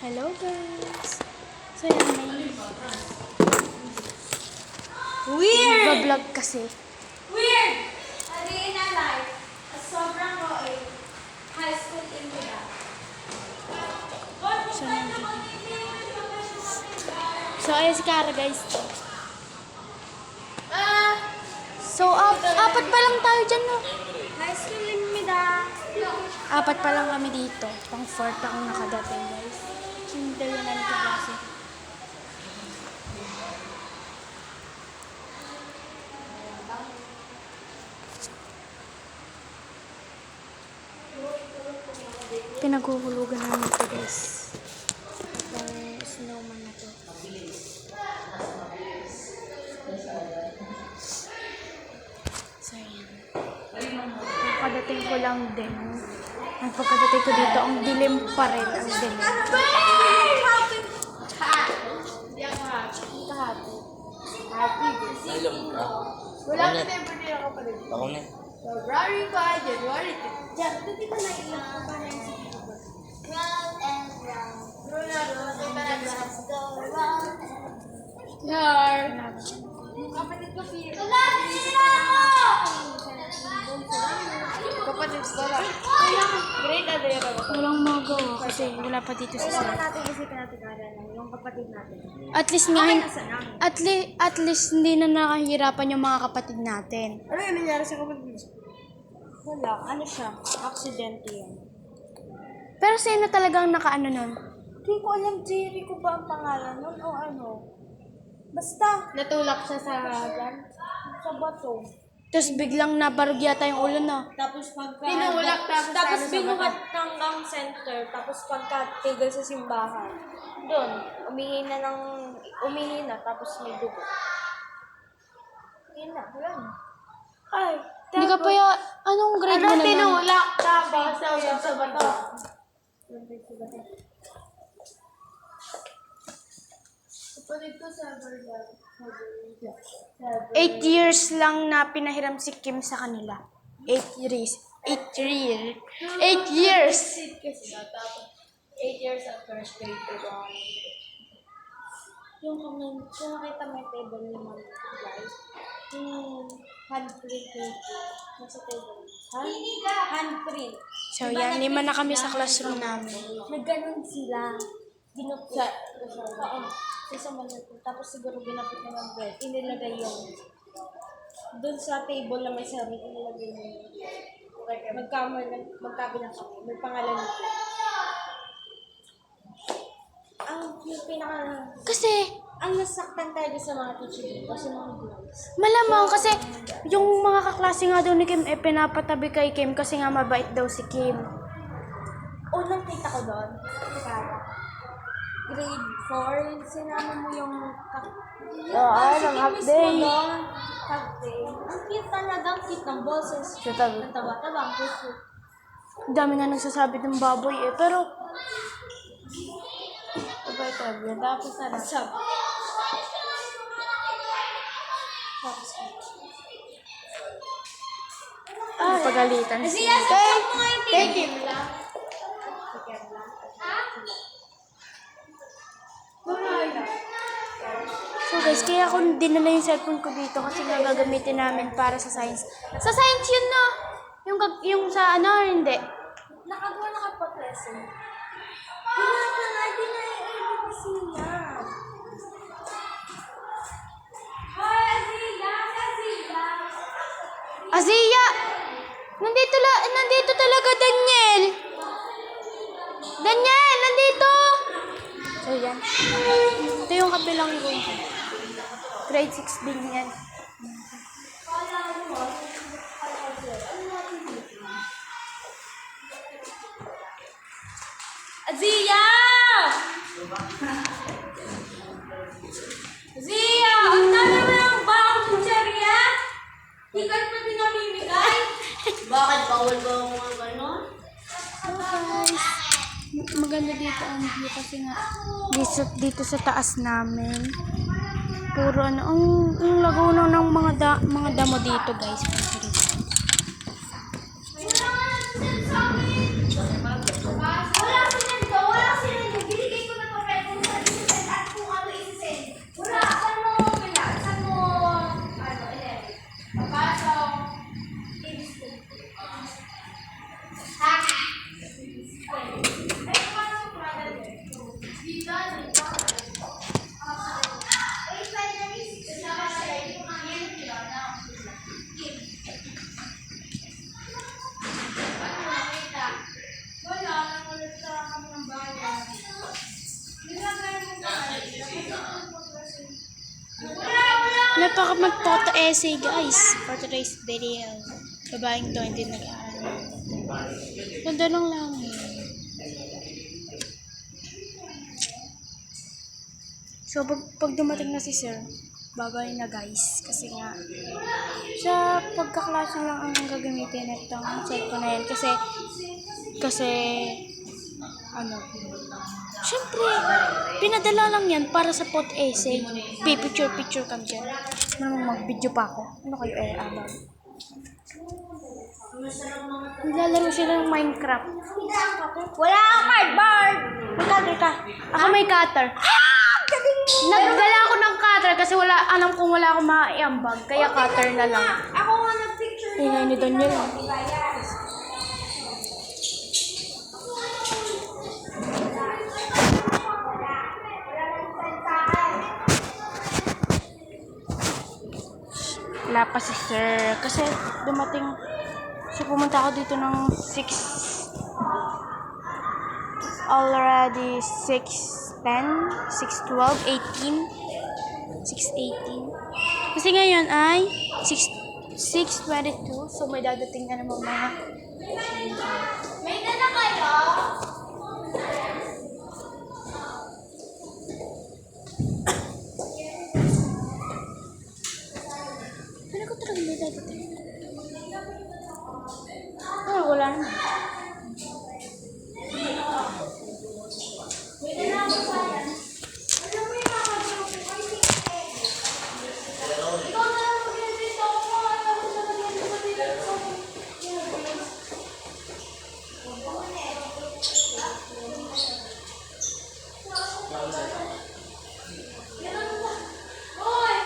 Hello guys! So yan, may Weird! vlog kasi. Weird! Ariin na life. Sobrang roe. High school in Mira. So ayan si Kara guys. So apat pa lang tayo dyan no? High school in Mira. Apat pa lang kami dito. Pang 4 akong nakadating guys. Yung dalawa na nito klase. Pinaghuhulugan namin ito guys. Itong snowman na to. So yan. Pagkadating ko lang din. Ang pagkadating ko dito, ang dilim pa rin. Ang dilim. Ilang ka? Wala ka na yung birthday ako pa rin. Ako na. February 5, January 2. Diyan, ito di ba nailang ko pa rin si Tito Boy? Round and round. Let's go round and round. Yar! Yung kapatid ko, Pia. Wala! Sila kapatid ko lang. Great idea ba? Walang magawa kasi wala pa dito sa Kailangan sila. natin isipin natin kaya yung kapatid natin. At least nga, Nasa lang. at least hindi na nakahirapan yung mga kapatid natin. Ano yung nangyari sa kapatid? Wala. Ano siya? Aksidente yan. Pero sino talagang nakaano nun? Hindi ko alam, Jerry ko ba ang pangalan nun o ano? Basta. Natulak siya sa sa bato. Tapos biglang nabarog yata yung ulo na. Tapos pagka... Tinulak tapos binuhat hanggang center. Tapos pagka tigil sa simbahan. Doon, umihi na tapos may dugo. Yun na, wala na. Ay, Hindi ka pa anong grade mo na nun? tinulak tapos sa bato. Kapatid ko sa Berlin. 8 years lang na pinahiram si Kim sa kanila. 8 years. 8 years. 8 years! Kasi tapos 8 years at first grade ko doon. Yung nakita mo yung table ni Mami, guys. Yung handprint nito. Nasa table. Handprint. So yan, 5 na kami sa classroom namin. Nagganon sila. Ginupit. Oo. Sa maluto. Tapos siguro ginapit na ng bread. Inilagay yung doon sa table na may sabi, inilagay yung magkabilang kami. May pangalan nito. Yung pinaka... Kasi, Ang nasaktan tayo sa mga teacher dito kasi mga boys. malamang kasi yung mga kaklase nga daw ni Kim, pinapatabi kay Kim kasi nga mabait daw si Kim. Unang kita ko doon, grade 4, sinama mo yung half day. Half day. Ang cute talaga, ang cute ng boses. Tabi. Ang tawa-tawa, ang puso. Ang dami nga nagsasabi ng baboy pero Tabi. Tapos ano? Sabi. pagalitan siya. Siya, saksak mo nga yung TV. So guys, kaya ako dinala yung cellphone ko dito kasi nga gagamitin namin para sa science. Sa science yun na! Yung sa ano, hindi. Nakagawa na ka pa present. Wala ka nga, di na yung ABC niya. Hoy, Azia! Azia! Nandito talaga, Daniel! Daniel, nandito! So yan. Ito yung kabilang room. Grade 6 din yan. Azia! Azia! Ang dami mo yung baong chicherya? Hikat pa din namimigay? Bakit bawal ba ang mga ganon? Maganda dito ang view kasi nga dito sa taas namin. Puro ano, ang laguna ng mga damo dito, guys. Wala silang binigay ko pa mag-photo essay, guys. For today's video. Babaeng to, hindi nag-aaral. Ganda ng langit. So, pag dumating na si sir, babay na guys. Kasi nga, sa pagkaklase lang ang gagamitin itong cellphone na yan. Kasi, ano, syempre, pinadala lang yan para sa pot essay. Picture kami dyan. Mag-video pa ako. Ano kayo abang? Nilalaro sila ng Minecraft. Wala akong cardboard! May cutter ka. Ako may cutter. Nagdala ako ng cutter kasi alam kong wala akong maiambag. Kaya cutter na lang. Ako nga nag-picture. Tingnan ni Daniel. Wala pa si sir. Kasi dumating. So pumunta ako dito ng 6. Already 6:10, 6:12, 18, 6:18. Kasi ngayon ay 6:22. So may dadating na naman mga. May dala kayo? Ano ko talaga may dadating? Wala naman.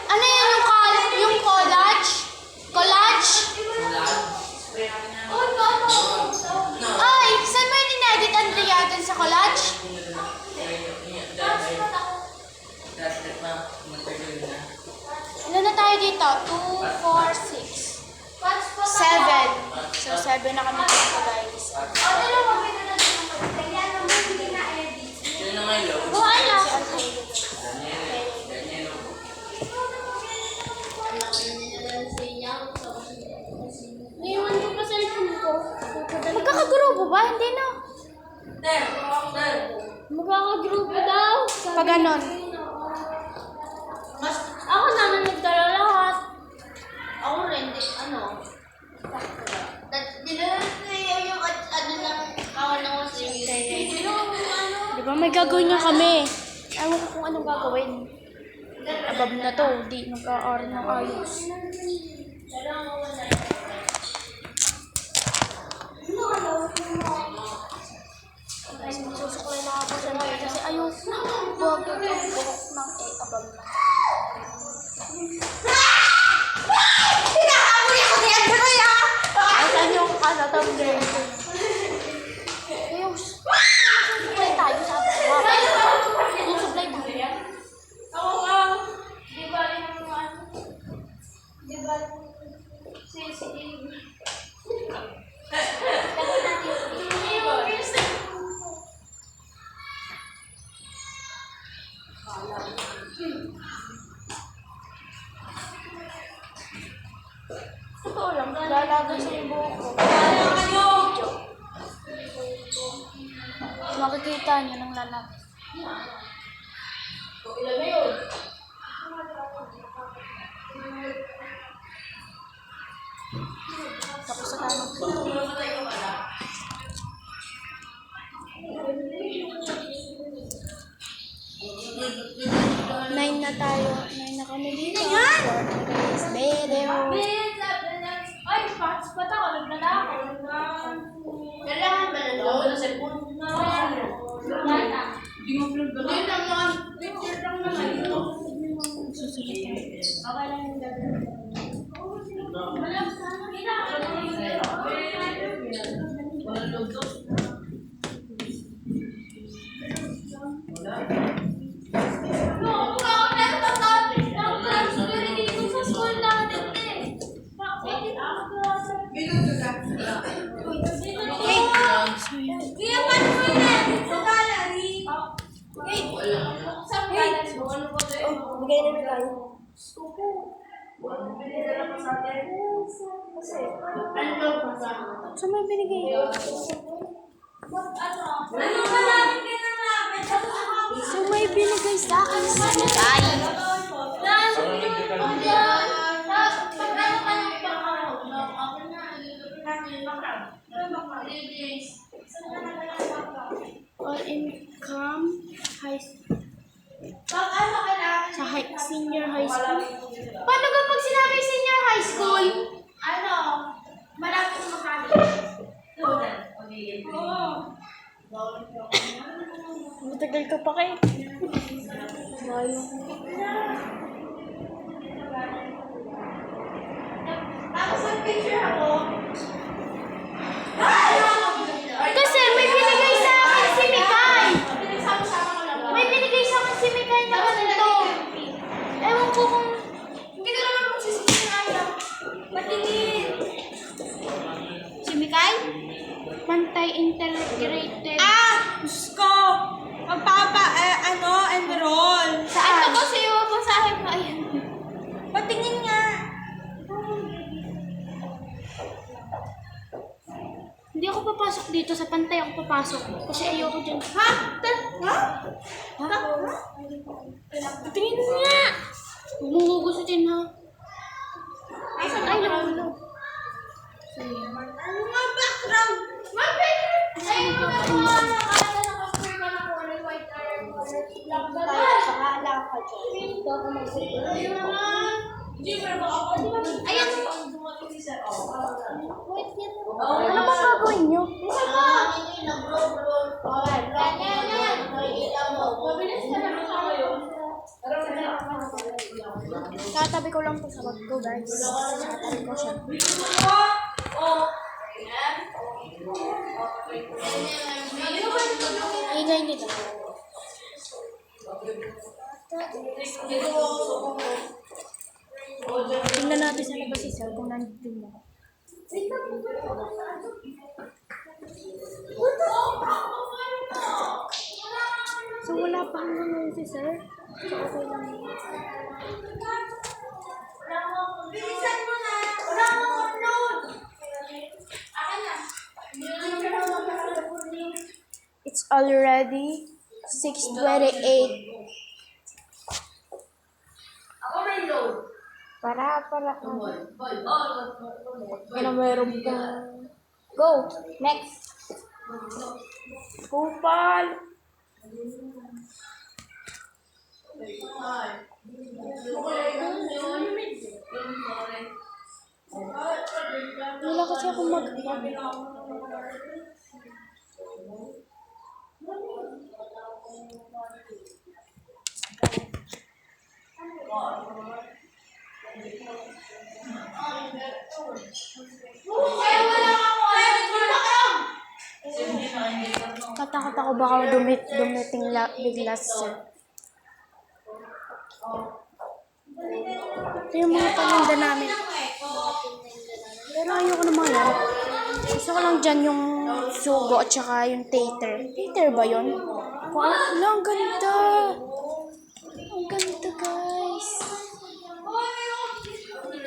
Ano yan yung collage? Collage? Ay, saan mo yung in-edit Andrea dun sa collage? Ilan na tayo dito? 2, 4, 6, 7. So, 7 na kami dito, guys. Buhay lang. Naiwan ko pa cellphone ko. Magkakagrupo ba? Hindi na. Magkakagrupo daw. Pag ganon. Ako na nagdala lahat. Ako rin, dinala ko yung lang, kawan ng Di ba may gagawin nga kami? Ewan ko kung anong gagawin. Abab na to. Di nag-aaral ng ayos. Susuklay na ako sa mga kasi ayun. Huwag yung buhok ng abab na. Asan yung kasatang din? Ayos. Susuklay tayo sa abab. Susuklay tayo. Ako nga, di ba rin yung di ba si Totoo lang, lalagay sa yung buhok ko. Makikita niyo ng lalaki. ilan na yun? Tapos sa tanong. 9 na tayo. 9 na kami dito. For today's video. Ay, pats pa ako. Nagdala ako. Kailangan ba na daw? Wala sa phone. Hindi mo upload ba? Hindi lang naman. Picture lang naman. Susulit tayo. Okay lang yung gagawin. Bigay na tayo. So may binigay. So may binigay sa akin sa guys. All income high senior high school. Paano kapag sinabi senior high school? Ano? Malapit sa makali. Matagal ka pa kayo. Tapos nag-picture ako. Kasi may binigay sa akin si Mikay. May binigay sa akin si Mikay na ganito. Ewan ko kung... Hindi ko naman kung sisipin ayaw. Patingin. Si Mikay? Pantay integrated. Diyos ko! Enroll. Ito ko sa iyo, basahin mo. Ayan. Patingin nga. Hindi ako papasok dito sa pantay ako papasok. Kasi ayoko dyan. Ha? Tingin mo nga! Bumuhugo sa dyan ha. Ay, nahulog. Ano nga background? Ayun mo na mo. Nakala naka-spray ka na kulay white or Ayan. Ano bang gagawin nyo? Tatabi ko lang to sa bag ko guys. Tatabi ko siya. Ingay nito. Tingnan natin sa labas si Sir kung nandito na. So wala pa hanggang ngayon si Sir. So okay lang yun. Bilisan mo na. Wala akong upload. Akin na. It's already 6:28. Ako may load. Para. Yan ang meron pa. Go! Next! Kupal! Wala kasi akong Tatakot ako baka dumiting bigla si Sir. Ito yung mga paninda namin. Pero ayoko na mga yan. Gusto ko lang dyan yung sugo at saka yung tater. Tater ba yun? Wala, ang ganda. Ang ganda guys.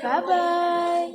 Bye-bye.